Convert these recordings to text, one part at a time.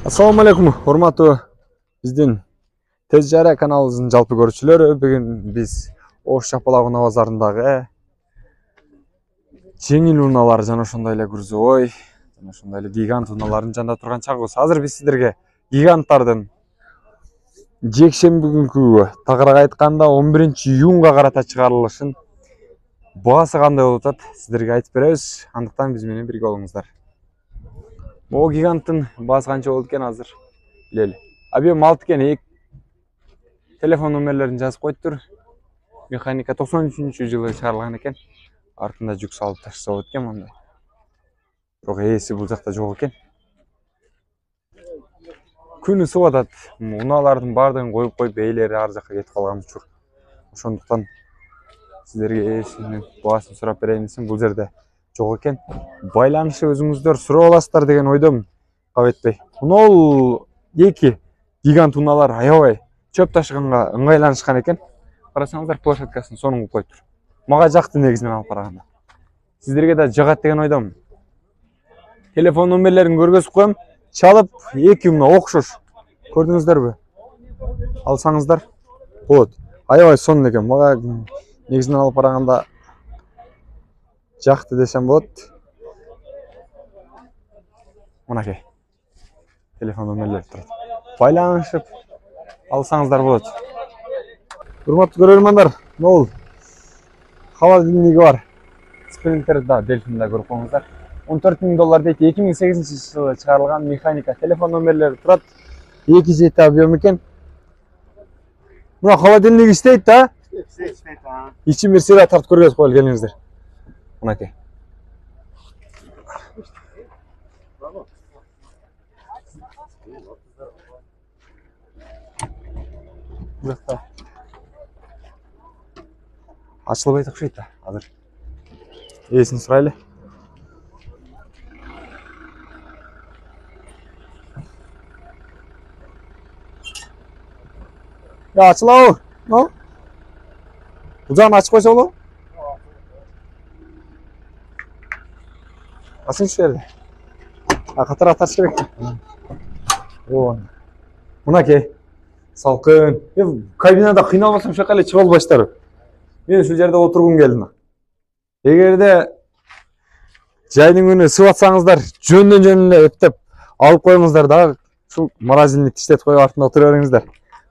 Assalamu alaikum, урматтуу биздин Тез Жария каналыбыздын жалпы көрүүчүлөрү. Бүгүн биз Ош Чапалак унаа базарындагы жеңил унаалар жана ошондой эле грузовой жана ошондой эле гигант унааларын жанында турган чагыбыз. Азыр биз сиздерге гиганттардын жекшемби күнкү, тагыраак айтканда 11-июнга карата чыгарылышын баасы кандай болуп атат сиздерге айтып беребиз. Андыктан биз менен бирге болуңуздар. О гиганттын баасы канча болот экен азыр билели. Объем 6 экен. Телефон номерлерин жазып коюптур. Механика 93-жылы чыгарылган экен. Артында жүк салып ташса болот экен мындай. Бирок ээси бул жакта жок экен. Күн ысып атат. Унаалардын баардыгын коюп ээлери ар жакка кетип калган учур. Ошондуктан сиздерге ээсинин баасын сурап берейин десем, бул жерде жок экен. Байланышып өзүңүздөр сурап аласыздар деген ойдомун. Кабетпей. Унол 2 гигант унаалар аябай чөп ташыганга ыңгайланышкан экен. Карасаңыздар, площадкасын сонун кылып коюптур. Мага жакты негизинен алып караганда. Сиздерге да жагат деген ойдомун. Телефон номерлерин көргөзүп коем. Чалып 2 уна окшош. Көрдүңүздөрбү? Алсаңыздар болот. Аябай сонун экен. Мага негизинен алып караганда жакты десем болот. Мынакей. Телефон номерлери турат. Байланышып алсаңыздар болот. Урматтуу көрөрмандар, могул холодильниги бар. Спринтер да, Дельфин да көрүп коюңуздар. $14.000 дейт. 2008-жылы чыгарылган механика. Телефон номерлери турат. 2 объем экен. Мына холодильник иштейт да? Иштейт. Ичи мерсеге тартып көргөзүп коелу, келиңиздер. Мынакей. Бuyakta açılбай окшойт да азыр. Ээсин сурайлы. Ya açılабы? No? Бул жагын ачып койсо болобу? Ачыңызчы жерде. Катара тартыш керек. О. Мынакей. Салкын. Кабинада кыйналбасам ошол жака эле чыга албайсыздар. Мен ушул жерде отургум келди. Эгерде жайдын күнү ысып атсаңыздар, жөндөн эле эптеп алып коюңуздар дагы ушул морозильник иштетип коюп артында отура бериңиздер.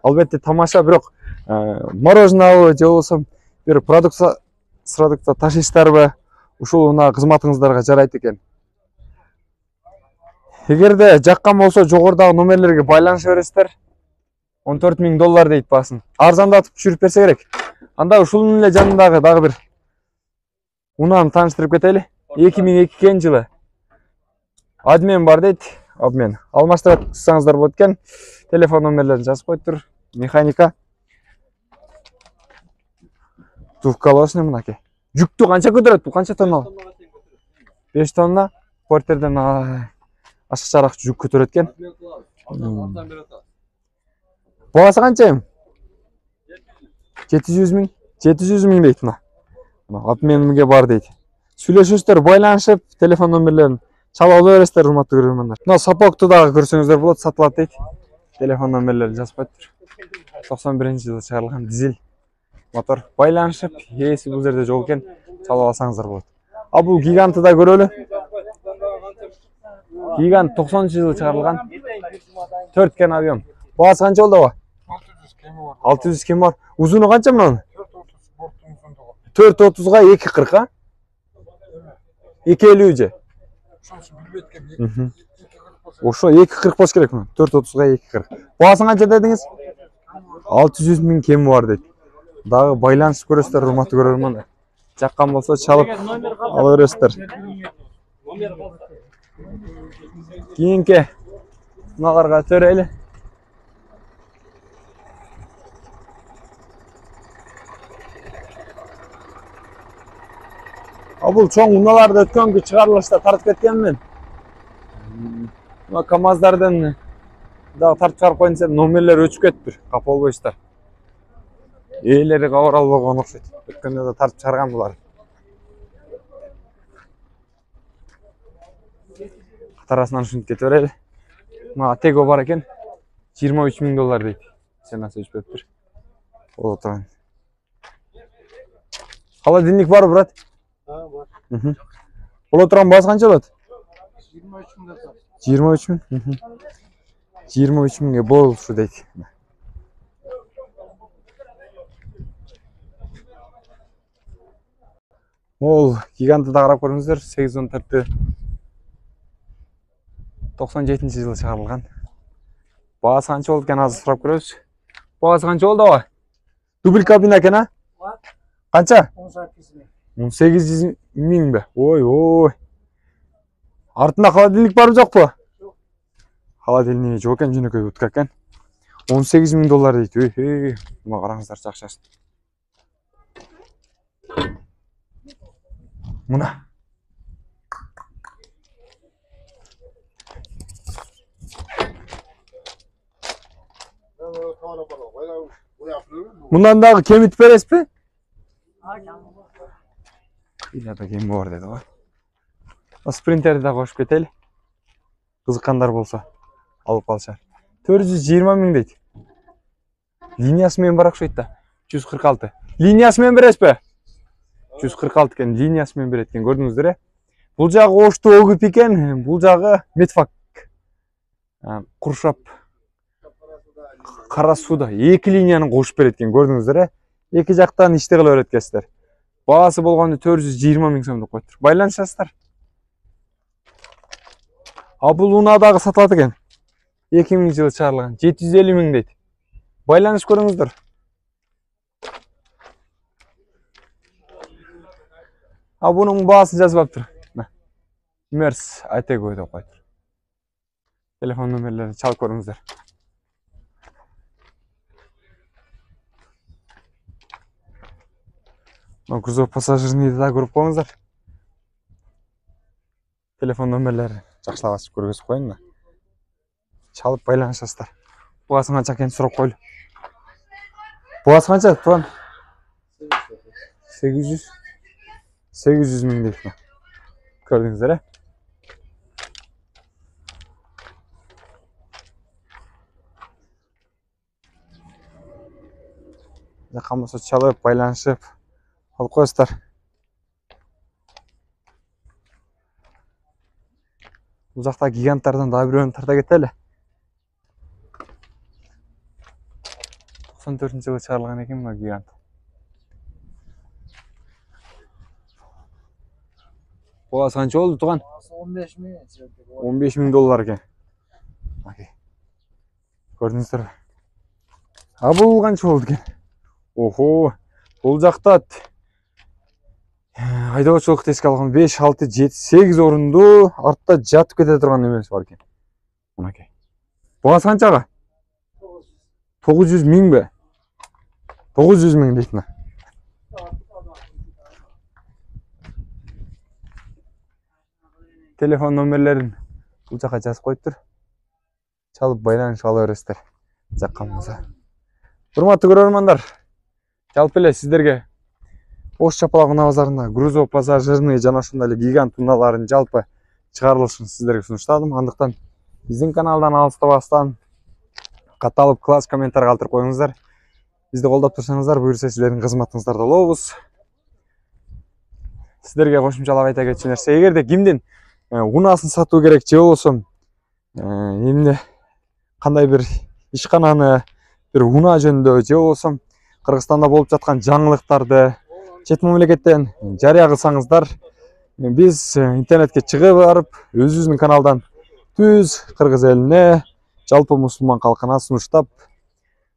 Албетте тамаша, бирок мороженобу же болбосо бир продукция ташыйсыздарбы, ушул унаа кызматыңыздарга жарайт экен. Эгерде жаккан болсо жогорудагы номерлерге байланыша бересиздер. $14.000 дейт баасын. Арзандатып түшүрүп берсе керек. Анда ушунун эле жанындагы дагы бир унааны тааныштырып кетели. 2002-жылы адмен бар дейт. Обмен. Алмаштырып турсаңыздар болот экен. Телефон номерлерин жазып коюптур. Механика. Двухколесный мынакей. Жүктү канча көтөрөт? Бул канча тонна? 5 тонна. Портерден ашыкчараак жүк көтөрөт экен. Баасы канча? 700.000. 700.000 дейт мына. Обменге бар дейт. Сүйлөшүңүздөр, байланышып, телефон номерлерин чала ала бересиздер, урматтуу көрөрмандар. Мына сапокту дагы көрсөңүздөр болот, сатылат дейт. Телефон номерлерин жазып коюптур. 91-жылы чыгарылган дизель мотор. Байланышып, ээси бул жерде жок экен, чала алсаңыздар болот. А бул гигантты да көрөлү. Гигант 90-жылы чыгарылган 4 кен объем. Баасы канча болду ага? 600 кем бар. Узуну канча мынанын? 4.30-га 2.40 а? 2.50 же? Ошо 2.40 болуш керек мына. 4.30-га 2.40. Баасын канча дедиңиз? 600.000 кеми бар дейт. Дагы байланышып көрөсүздөр, урматтуу көрөрмандар. Жаккан болсо чалып ала бересиздер. Кийинки унааларга төрөйлү. Бул чоң унааларды өткөнкү чыгарылышта тартып кеткенмин. Мына КамАЗдардын дагы тартып чыгарып коюн десем, номерлери өчүп кетиптир. Капа болбойсуздар. Ээлери кабар албаган окшойт. Өткөндө да тартып чыгарган булар. Катарасынан ушинтип кете берели. Мына Tego бар екен. 23 000 доллар дейді. Сен аса өшпеп тұр. Ол отырған. Холодильник бар, брат? Бар. Ол отырған басы қанша болады? 23 000 да. 23 000? 23 000-ге бол шу дейді. Ол гигантты да қарап көріңіздер. 814-ті 97 жылы шығарылған. Бағасы қанша болды екен, азыр сұрап көреміз. Бағасы қанша болды ау? Дубль кабина екен, а? Қанша? 18 000 бе? Ой. Артында холодильник бар жоқ па? Жоқ. Холодильник жоқ екен, жүнекей утка екен. 18 000 доллар дейді. Мұна қараңыздар жақшасын. Мұна. Мұндан дағы кемітіп бересіз бе? Илада кем бар деді ғой. Спринтерді да қошып кетелі. Қызыққандар болса алып қалшар. 420 000 дейді. Линиясымен бар ақша айтты. 146. Линиясымен бересіз бе? 146 екен, линиясымен береді екен, көрдіңіздер? Бұл жағы Ошты Огып екен, бұл жағы Медфак. Құршап. Қарасуда. Екі линияның қошып береді екен, көрдіңіздер? Екі жақтан іште қылып өреткесіздер. Бағасы болғанды 420 000 сомды қойдыр. Байланышасыздар. Бұл Унадағы сатылады екен. 2000 жылы шығарылған. 750 000 дейді. Байланыш көріңіздер. Бұның бағасын жазып тұр. Мерс Atego деп қойдыр. Телефон нөмірлерін чал көріңіздер. Күзов пассажирный да көріп қойыңыздар. Телефон нөмірлері жақшылап ашып көргізіп қойыңдар. Чалып байланышасыздар. Бағасы қанша екенін сұрап қойлы. Бағасы қанша, туған? 800 000 дейді. Көрдіңіздер, жаққан болса чалып, байланышып алып қойсыздар. Бұл жақта гиганттардан да біреуін тарта кетелі. 94 жылы шығарылған екен бұл гигант. Бағасы қанша болды, туған? 15 000. 15 000 доллар екен. Көрдіңіздер. Бұл қанша болды екен? Охо, бұл жақта айдауышылық тесік алған 5, 6, 7, 8 орынды артта жатып кете тұрған немес бар екен. Бағасы қаншаға? 900 000 бе? 900 000 дейтін. Телефон нөмірлерін бұл жаққа жазып қойып тұр. Чалып байланыш ала өрестер. Жаққанымыза. Құрметті көрермандар, жалпы еле сіздерге Ош Чапалақ Уна базарында грузов пассажирный жана ошондой гигант унааларын жалпы чыгарылышын сіздерге сунуштадым. Андыктан биздин каналдан алыстабастан катталып класс комментарий калтырып коюңуздар. Бизди колдоп турсаңыздар, буюрса силердин кызматыңыздарда болобуз. Сіздерге кошумчалап айта кетчү нерсе, эгерде кимдин унасын сатуу керек же болбосо эмне кандай бир ишкананы бир уна жөнүндө же болбосо Кыргызстанда болуп жаткан жаңылыктарды чет мамлекеттен жарыя кылсаңыздар, биз интернетке чыгып барып, өзүбүздүн каналдан түз кыргыз элине, жалпы мусулман калкына сунуштап,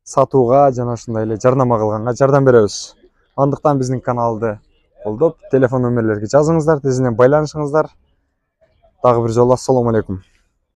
сатууга жана ушундай эле жарнама кылганга жардам беребиз. Андыктан биздин каналды колдоп, телефон нөмірлерге жазыңыздар, тезинен байланышыңыздар. Дагы бир жолу ассаламу алейкум.